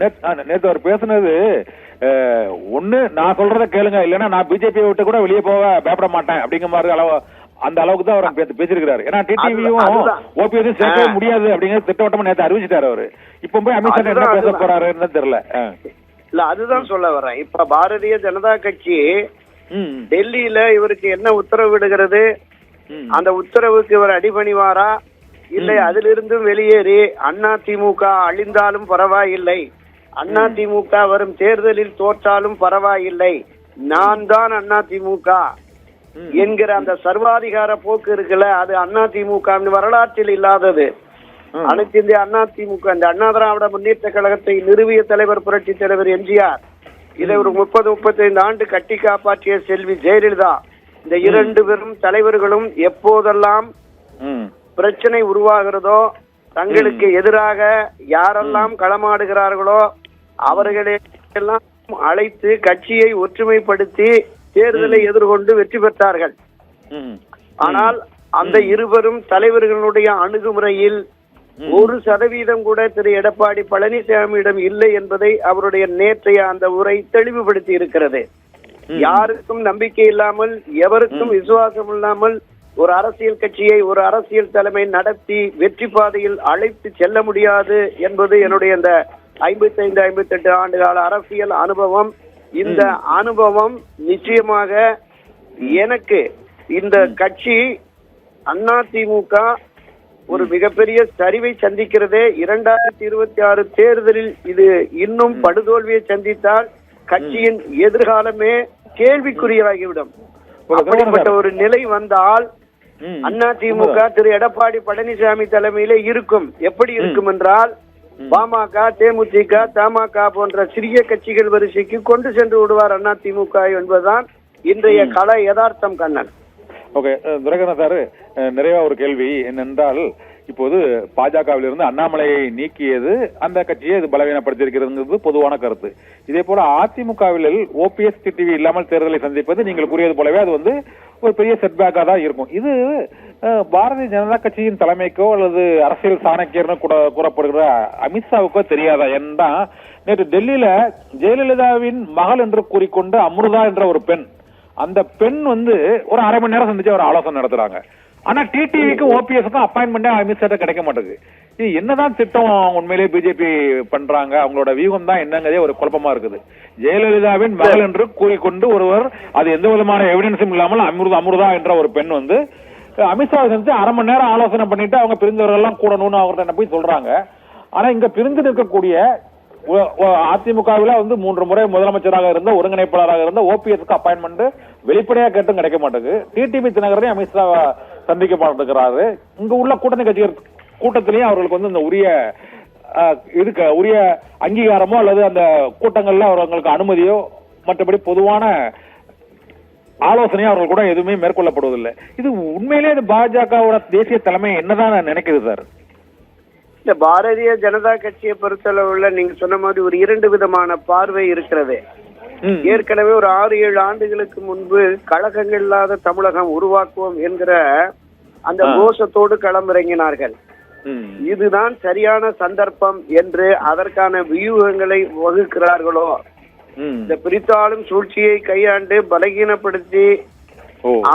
நேத்து அவர் பேசுனது ஒண்ணு நான் சொல்றத கேளுங்க, இல்லன்னா நான் பிஜேபியை விட்டு கூட வெளியே போக பயப்பட மாட்டேன் அப்படிங்கிற மாதிரி அந்த அளவுக்கு தான் அவர் பேசிருக்கிறாரு. ஏன்னா டிடிவியும் ஓபிஎஸ் சேர்க்கவே முடியாது அப்படிங்கிறது திட்டவட்டமா நேத்து அறிவிச்சிட்டாரு அவரு. இப்ப போய் அமித்ஷா என்ன பேச போறாருன்னு தெரியல. இல்ல அதுதான் சொல்ல வரேன். இப்ப பாரதிய ஜனதா கட்சி டெல்லியில இவருக்கு என்ன உத்தரவு விடுகிறது, அந்த உத்தரவுக்கு இவர் அடிபணிவாரா இல்லை அதிலிருந்தும் வெளியேறி அதிமுக அழிந்தாலும் பரவாயில்லை, அதிமுக வரும் தேர்தலில் தோற்றாலும் பரவாயில்லை, நான் தான் அதிமுக என்கிற அந்த சர்வாதிகார போக்கு இருக்குல்ல, அது அதிமுக வரலாற்றில் இல்லாதது. அனைத்து இந்திய அதிமுக இந்த அண்ணா திராவிட முன்னேற்ற கழகத்தை நிறுவிய தலைவர் புரட்சி தலைவர் எம்ஜிஆர், இதை ஒரு 30-35 ஆண்டு கட்டி காப்பாற்றிய செல்வி ஜெயலலிதா, இந்த இரண்டு பெரும் தலைவர்களும் எப்போதெல்லாம் பிரச்சனை உருவாகிறதோ தங்களுக்கு எதிராக யாரெல்லாம் களமாடுகிறார்களோ அவர்களை எல்லாம் அழைத்து கட்சியை ஒற்றுமைப்படுத்தி தேர்தலை எதிர்கொண்டு வெற்றி பெற்றார்கள். ஆனால் அந்த இருவரும் தலைவர்களுடைய அணுகுமுறையில் 1% கூட திரு எடப்பாடி பழனிசாமியிடம் இல்லை என்பதை அவருடைய நேற்றைய அந்த உரை தெளிவுபடுத்தி இருக்கிறது. யாருக்கும் நம்பிக்கை இல்லாமல், எவருக்கும் விசுவாசம் இல்லாமல் ஒரு அரசியல் கட்சியை ஒரு அரசியல் தலைமை நடத்தி வெற்றி பாதையில் அழைத்து செல்ல முடியாது என்பது என்னுடைய இந்த 55-58 ஆண்டு கால அரசியல் அனுபவம். இந்த அனுபவம் நிச்சயமாக எனக்கு இந்த கட்சி அதிமுக ஒரு மிகப்பெரிய சரிவை சந்திக்கிறதே. 2026 தேர்தலில் இது இன்னும் படுதோல்வியை சந்தித்தால் கட்சியின் எதிர்காலமே கேள்விக்குறியாகிவிடும். அப்படிப்பட்ட ஒரு நிலை வந்தால் அதிமுக திரு எடப்பாடி பழனிசாமி தலைமையிலே இருக்கும். எப்படி இருக்கும் என்றால் பாமக, தேமுதிக, தமாக போன்ற சிறிய கட்சிகள் வரிசைக்கு கொண்டு சென்று விடுவார் அதிமுக என்பதுதான் இன்றைய கள யதார்த்தம். கண்ணன். ஓகே, துரைக்கண்ணன் சார், நிறைய ஒரு கேள்வி என்னென்றால், இப்போது பாஜகவிலிருந்து அண்ணாமலையை நீக்கியது அந்த கட்சியை இது பலவீனப்படுத்தியிருக்கிறது பொதுவான கருத்து. இதே போல அதிமுகவில் ஓபிஎஸ் டிடிவி இல்லாமல் தேர்தலை சந்திப்பது நீங்கள் கூறியது போலவே அது ஒரு பெரிய செட்பேக்கா தான் இருக்கும். இது பாரதிய ஜனதா கட்சியின் தலைமைக்கோ அல்லது அரசியல் சாணக்கியர்னு கூறப்படுகிற அமித்ஷாவுக்கோ தெரியாதா? ஏன்னா நேற்று டெல்லியில ஜெயலலிதாவின் மகள் என்று கூறிக்கொண்ட அமிர்தா என்ற ஒரு பெண், அந்த பெண் ஒரு அரை மணி நேரம் சந்திச்சு ஒரு ஆலோசனை நடத்துறாங்க. ஆனா டிடிவிக்கு ஓபிஎஸ்க்கும் அப்பாயின்மெண்ட் அமித்ஷா கிடைக்க மாட்டேங்குது. இது என்னதான் திட்டம் உண்மையிலேயே பிஜேபி பண்றாங்க, அவங்களோட வியூகம் தான் என்னங்கிறதே ஒரு குழப்பமா இருக்குது. ஜெயலலிதாவின் மகள் என்று கூறிக்கொண்டு ஒருவர், அது எந்த விதமான எவிடன்ஸும் இல்லாமல் அமிர்தா என்ற ஒரு பெண் அமித்ஷா செஞ்சு அரை மணி நேரம் ஆலோசனை பண்ணிட்டு அவங்க பிரிந்தவர்கள் எல்லாம் கூடணும்னு அவர்கிட்ட போய் சொல்றாங்க. ஆனா இங்க பிரிந்து நிற்கக்கூடிய அதிமுகவில் 3 முறை முதலமைச்சராக இருந்த ஒருங்கிணைப்பாளராக இருந்த ஓபிஎஸ்க்கு அப்பாயின்மெண்ட் வெளிப்படையா கேட்டும் கிடைக்க மாட்டேங்குது. டிடிவி தினகரனையும் அமித்ஷா சந்திக்க மாட்டேங்கிறாரு. இங்க உள்ள கூட்டணி கட்சிகள் கூட்டத்திலையும் அவர்களுக்கு இந்த உரிய அங்கீகாரமோ அல்லது அந்த கூட்டங்கள்ல அவர்களுக்கு அனுமதியோ மற்றபடி பொதுவான ஆலோசனையோ அவர்கள் கூட எதுவுமே மேற்கொள்ளப்படுவதில்லை. இது உண்மையிலேயே பாஜகவோட தேசிய தலைமை என்னதான் நினைக்குது சார்? இந்த பாரதிய ஜனதா கட்சியை பொறுத்தளவுல நீங்க சொன்ன மாதிரி ஒரு 2 விதமான பார்வை இருக்கிறது. ஏற்கனவே ஒரு 6-7 ஆண்டுகளுக்கு முன்பு கழகங்கள் இல்லாத தமிழகம் உருவாக்குவோம் என்கிற அந்த கோஷத்தோடு களமிறங்கினார்கள். இதுதான் சரியான சந்தர்ப்பம் என்று அதற்கான வியூகங்களை வகுக்கிறார்களோ, இந்த பிரித்தாளும் சூழ்ச்சியை கையாண்டு பலகீனப்படுத்தி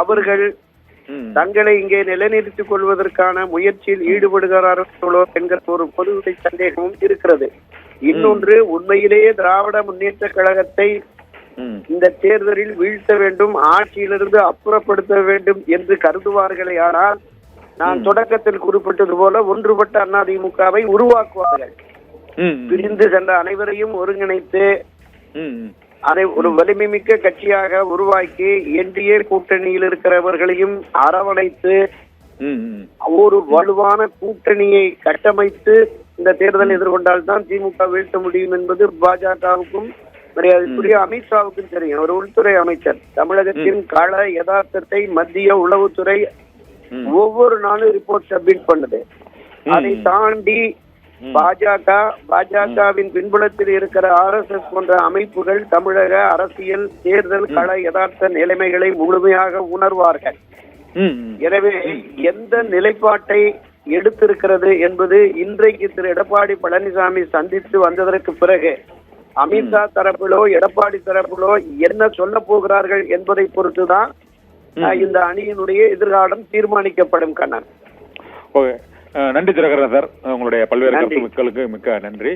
அவர்கள் தங்களை இங்கே நிலைநிறுத்திக் கொள்வதற்கான முயற்சியில் ஈடுபடுகிறார்களோ என்கிற ஒரு பொதுவிடை சந்தேகமும் இருக்கிறது. இன்னொன்று, உண்மையிலேயே திராவிட முன்னேற்ற கழகத்தை இந்த தேர்தலில் வீழ்த்த வேண்டும், ஆட்சியிலிருந்து அப்புறப்படுத்த வேண்டும் என்று கருதுவார்களே ஆனால் நான் தொடக்கத்தில் குறிப்பிட்டது போல ஒன்றுபட்ட அதிமுகவை உருவாக்குவார்கள். பிரிந்து சென்ற அனைவரையும் ஒருங்கிணைத்து அதை ஒரு வலிமை மிக்க கட்சியாக உருவாக்கி என்டிஏ கூட்டணியில் இருக்கிறவர்களையும் அரவணைத்து ஒரு வலுவான கூட்டணியை கட்டமைத்து இந்த தேர்தலை எதிர்கொண்டால்தான் திமுக வீழ்த்த முடியும் என்பது பாஜகவுக்கும் மரியாதைக்குரிய அமித்ஷாவுக்கும் தெரியும். ஒரு உள்துறை அமைச்சர் தமிழகத்தின் கள யதார்த்தத்தை மத்திய உளவுத்துறை ஒவ்வொரு நாளும் ரிப்போர்ட் சப்மிட் பண்ணுது. அதை தாண்டி பாஜகவின் பின்புலத்தில் இருக்கிற RSS போன்ற அமைப்புகள் தமிழக அரசியல் தேர்தல் கள யதார்த்த நிலைமைகளை முழுமையாக உணர்வார்கள். எனவே எந்த நிலைப்பாட்டை எடுத்திருக்கிறது என்பது இன்றைக்கு திரு எடப்பாடி பழனிசாமி சந்தித்து வந்ததற்கு பிறகு அமித்ஷா தரப்பிலோ எடப்பாடி தரப்பிலோ என்ன சொல்ல போகிறார்கள் என்பதை பொறுத்துதான் இந்த அணியினுடைய எதிர்காலம் தீர்மானிக்கப்படும். கண்ணன், நன்றி தினகரன் சார், உங்களுடைய பல்வேறு கருத்துக்களுக்கு மிக்க நன்றி.